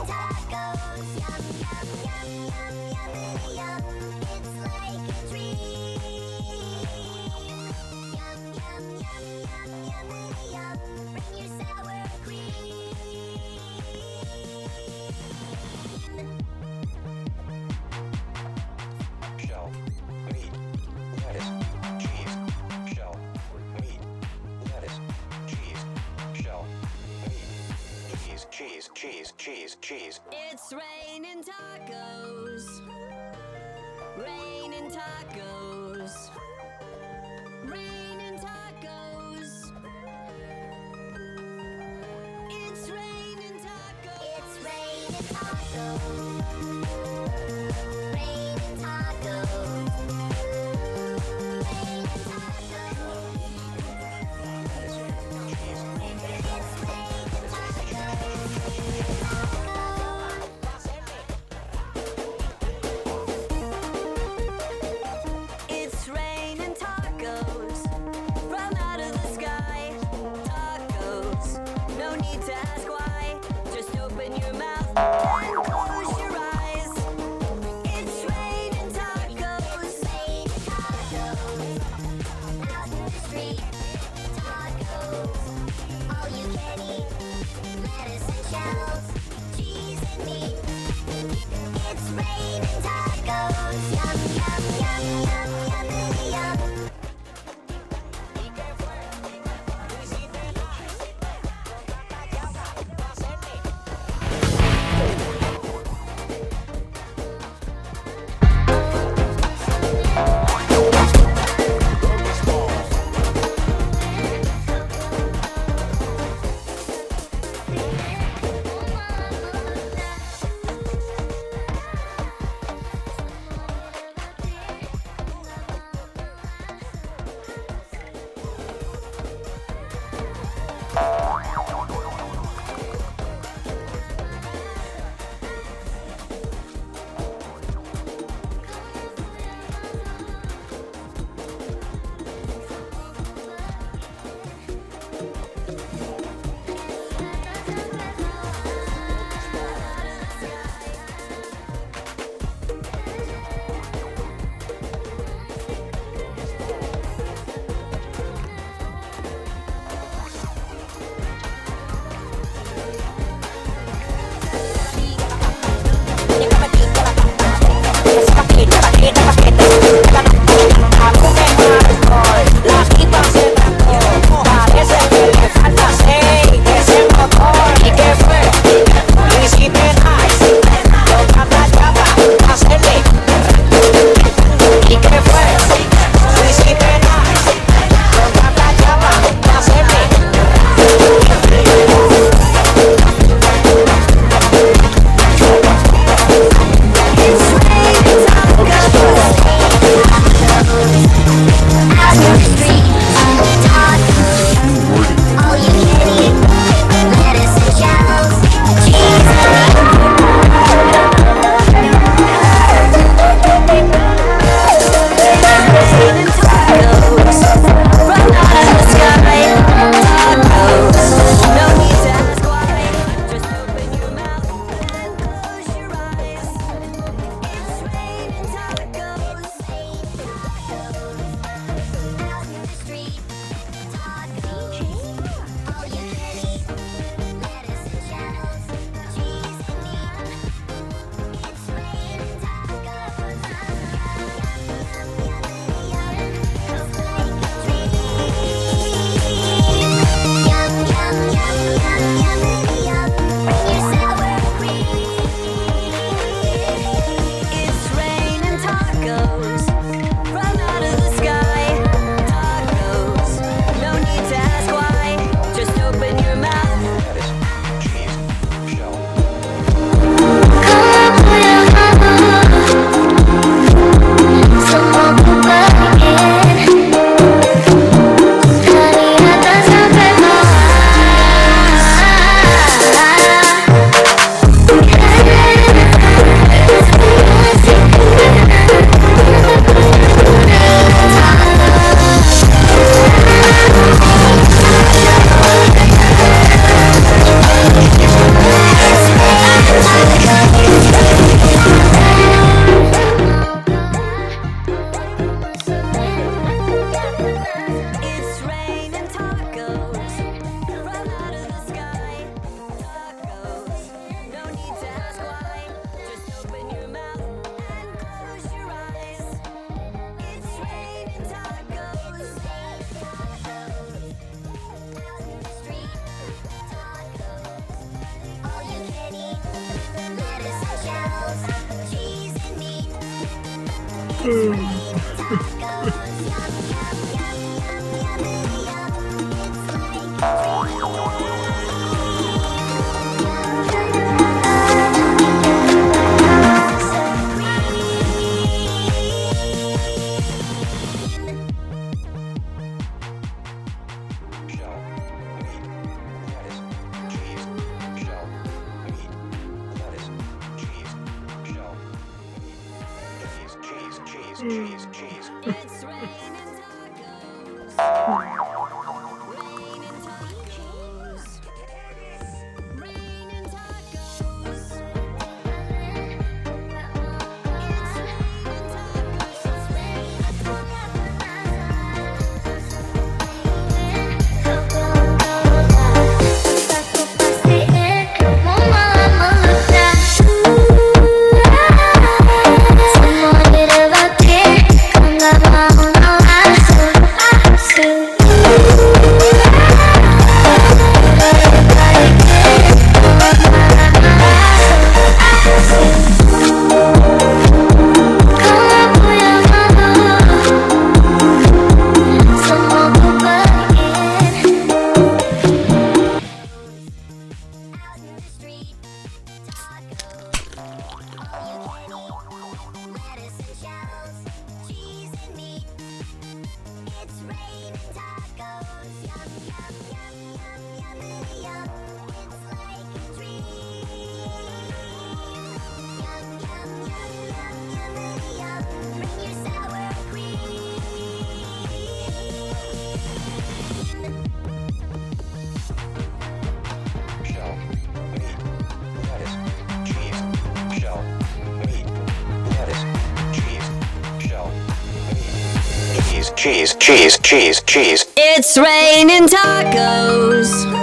tacos. Yum, yum, yum, yum, yummity yum. It's like a dream. Yum, yum, yum, yum, yummity yum. Bring your sour cream. Shell, meat, lettuce, cheese, shell, meat, lettuce, cheese, shell, meat, cheese, cheese, cheese, cheese. It's raining tacos. Raining tacos. Raining tacos. It's raining tacos. It's raining tacos. Raining tacos. Raining tacos. It's raining tacos. It's raining tacos from out of the sky. Tacos, no need to ask why. Just open your mouth and close your eyes. It's Cheese, cheese. It's raining tacos. Raining tacos. Raining tacos. Out in the street, tacos, all you can eat, lettuce and shells, cheese and meat. It's raining tacos, yum, yum, yum, yum, yum, yum. It's like a dream. Yum, yum, yum, yum, yum, yum. Bring your sour cream. Shell, meat, lettuce, cheese, shell, meat, lettuce, cheese, shell, meat, cheese, cheese, cheese, cheese, cheese. It's raining tacos.